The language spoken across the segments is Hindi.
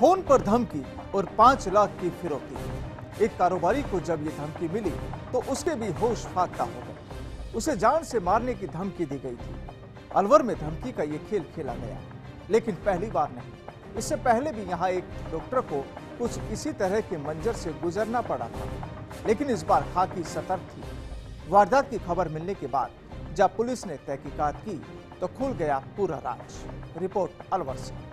फोन पर धमकी और 5 लाख की फिरौती। एक कारोबारी को जब ये धमकी मिली तो उसके भी होश फाख्ता हो गए। उसे जान से मारने की धमकी दी गई थी। अलवर में धमकी का ये खेल खेला गया, लेकिन पहली बार नहीं। इससे पहले भी यहाँ एक डॉक्टर को कुछ इसी तरह के मंजर से गुजरना पड़ा था, लेकिन इस बार खाकी सतर्क थी। वारदात की खबर मिलने के बाद जब पुलिस ने तहकीकात की तो खुल गया पूरा राज। रिपोर्ट अलवर से।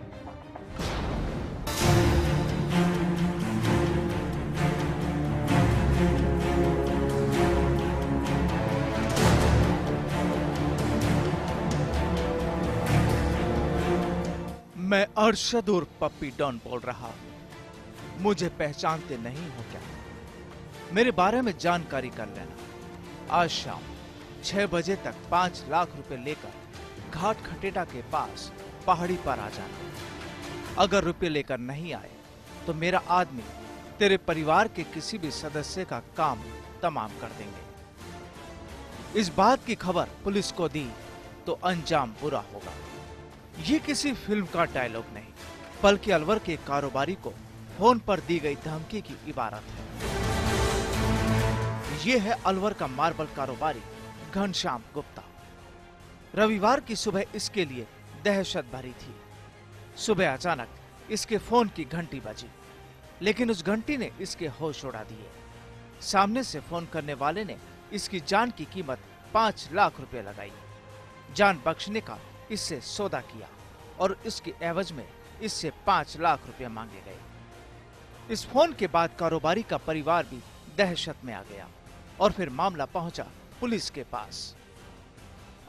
मैं अरशद उर्फ पप्पी डॉन बोल रहा हूं। मुझे पहचानते नहीं हो क्या? मेरे बारे में जानकारी कर लेना। आज शाम 6 बजे तक 5 लाख रुपए लेकर घाट खटेटा के पास पहाड़ी पर आ जाना। अगर रुपए लेकर नहीं आए तो मेरा आदमी तेरे परिवार के किसी भी सदस्य का काम तमाम कर देंगे। इस बात की खबर पुलिस को दी तो अंजाम बुरा होगा। ये किसी फिल्म का डायलॉग नहीं, बल्कि अलवर के कारोबारी को फोन पर दी गई धमकी की इबारत है। ये है अलवर का मार्बल कारोबारी घनश्याम गुप्ता। रविवार की सुबह इसके लिए दहशत भरी थी। सुबह अचानक इसके फोन की घंटी बजी, लेकिन उस घंटी ने इसके होश उड़ा दिए। सामने से फोन करने वाले ने इसकी जान की कीमत 5 लाख रुपए लगाई। जान बख्शने का इससे सौदा किया और इसके एवज में इससे 5 लाख रुपए मांगे गए। इस फोन के बाद कारोबारी का परिवार भी दहशत में आ गया और फिर मामला पहुंचा पुलिस के पास।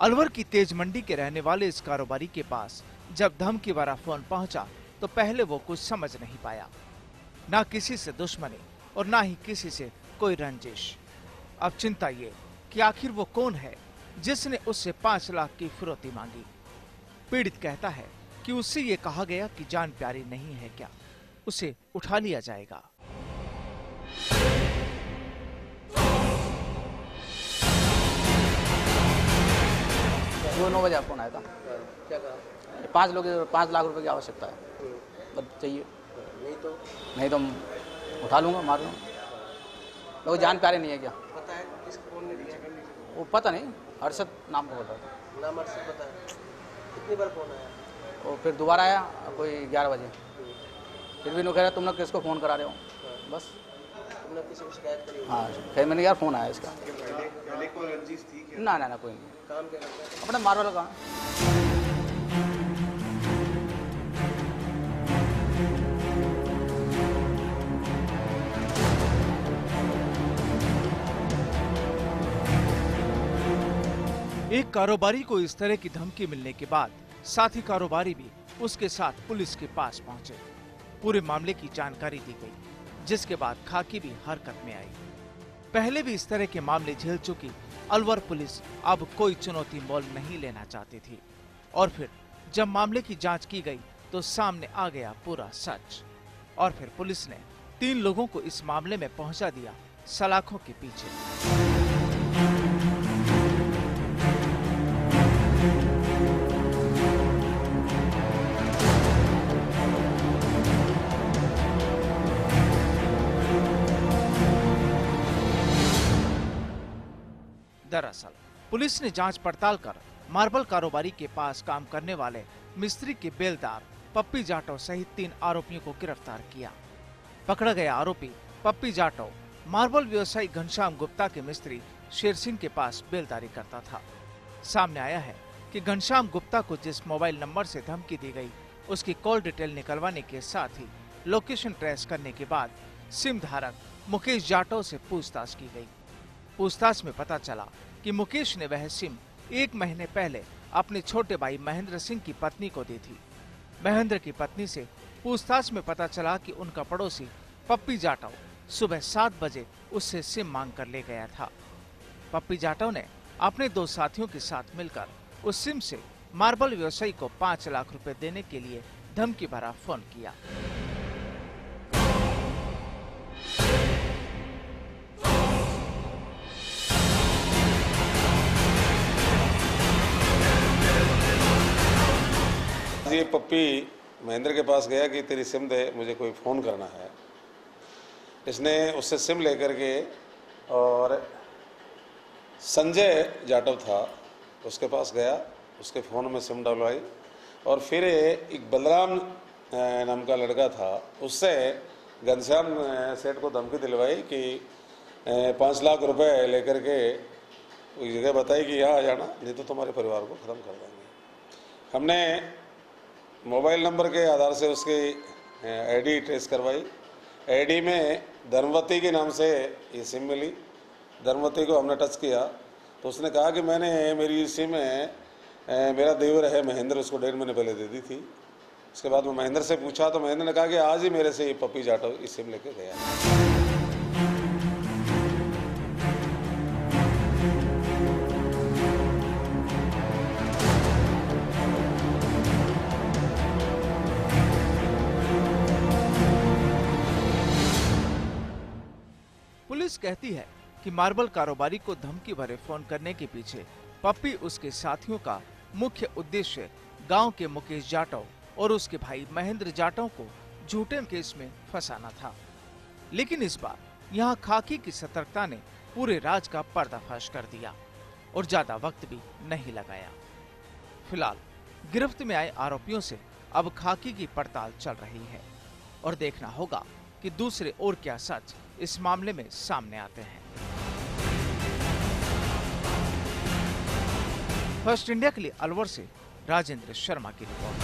अलवर की तेज मंडी के रहने वाले इस कारोबारी के पास जब धमकी भरा फोन पहुंचा तो पहले वो कुछ समझ नहीं पाया। ना किसी से दुश्मनी और ना ही किसी से कोई रंजिश। अब चिंता ये कि आखिर वो कौन है जिसने उससे 5 लाख की फिरौती मांगी। पीड़ित कहता है कि उससे ये कहा गया कि जान प्यारी नहीं है क्या, उसे उठा लिया जाएगा। सुबह 9 बजे फोन आया था। क्या कहा? 5 लाख रुपए की आवश्यकता है, बस चाहिए। नहीं तो उठा लूंगा, मार लूंगा। तो जान प्यारे नहीं है क्या? पता है किस फोन ने दिया? वो पता नहीं, अरशद नाम का बोल रहा था। नाम अर्शद पता है। कितनी बार फोन आया? और फिर दोबारा आया कोई 11 बजे। फिर भी नो कह रहा तुम लोग किसको फ़ोन करा रहे हो? बस तुमने किसी को शिकायत करी? हाँ, खैर मैंने यार फ़ोन आया इसका। पहले कोई रंजिश थी क्या? ना कोई नहीं। काम क्या करता है? अपना मार्बल का। एक कारोबारी को इस तरह की धमकी मिलने के बाद साथी कारोबारी भी उसके साथ पुलिस के पास पहुंचे। पूरे मामले की जानकारी दी गई, जिसके बाद खाकी भी हरकत में आई। पहले भी इस तरह के मामले झेल चुकी अलवर पुलिस अब कोई चुनौती मोल नहीं लेना चाहती थी। और फिर जब मामले की जांच की गई तो सामने आ गया पूरा सच। और फिर पुलिस ने 3 लोगों को इस मामले में पहुंचा दिया सलाखों के पीछे। दरअसल पुलिस ने जांच पड़ताल कर मार्बल कारोबारी के पास काम करने वाले मिस्त्री के बेलदार पप्पी जाटव सहित 3 आरोपियों को गिरफ्तार किया। पकड़ा गया आरोपी पप्पी जाटव मार्बल व्यवसायी घनश्याम गुप्ता के मिस्त्री शेर सिंह के पास बेलदारी करता था। सामने आया है कि घनश्याम गुप्ता को जिस मोबाइल नंबर से धमकी दी गई, उसकी कॉल डिटेल निकलवाने के साथ ही लोकेशन ट्रेस करने के बाद सिम धारक मुकेश जाटव से पूछताछ की गई। पूछताछ में पता चला कि मुकेश ने वह सिम 1 महीने पहले अपने छोटे भाई महेंद्र सिंह की पत्नी को दी थी। महेंद्र की पत्नी से पूछताछ में पता चला कि उनका पड़ोसी पप्पी जाटव सुबह 7 बजे उससे सिम मांग कर ले गया था। पप्पी जाटव ने अपने 2 साथियों के साथ मिलकर उस सिम से मार्बल व्यवसायी को 5 लाख रुपए देने के लिए धमकी भरा फोन किया। ये पप्पी महेंद्र के पास गया कि तेरी सिम दे, मुझे कोई फ़ोन करना है। इसने उससे सिम लेकर के और संजय जाटव था उसके पास गया, उसके फ़ोन में सिम डलवाई और फिर एक बलराम नाम का लड़का था उससे घनश्याम सेठ को धमकी दिलवाई कि 5 लाख रुपए लेकर के एक जगह बताई कि यहाँ आ जाना, नहीं तो तुम्हारे परिवार को ख़त्म कर देंगे। हमने मोबाइल नंबर के आधार से उसकी आईडी ट्रेस करवाई। आईडी में धर्मवती के नाम से ये सिम मिली। धर्मवती को हमने टच किया तो उसने कहा कि मैंने मेरी सिम मेरा देवर है महेंद्र, उसको 1.5 महीने पहले दे दी थी। उसके बाद मैं महेंद्र से पूछा तो महेंद्र ने कहा कि आज ही मेरे से ये पप्पी जाटव ये सिम लेके गया। पुलिस कहती है कि मार्बल कारोबारी को धमकी भरे फोन करने के पीछे पप्पी उसके साथियों का मुख्य उद्देश्य गांव के मुकेश जाटव और उसके भाई महेंद्र जाटव को झूठे केस में फंसाना था। लेकिन इस बार यहां खाकी की सतर्कता ने पूरे राज का पर्दाफाश कर दिया और ज्यादा वक्त भी नहीं लगाया। फिलहाल गिरफ्त में आए आरोपियों से अब खाकी की पड़ताल चल रही है और देखना होगा कि दूसरे और क्या सच इस मामले में सामने आते हैं। फर्स्ट इंडिया के लिए अलवर से राजेंद्र शर्मा की रिपोर्ट।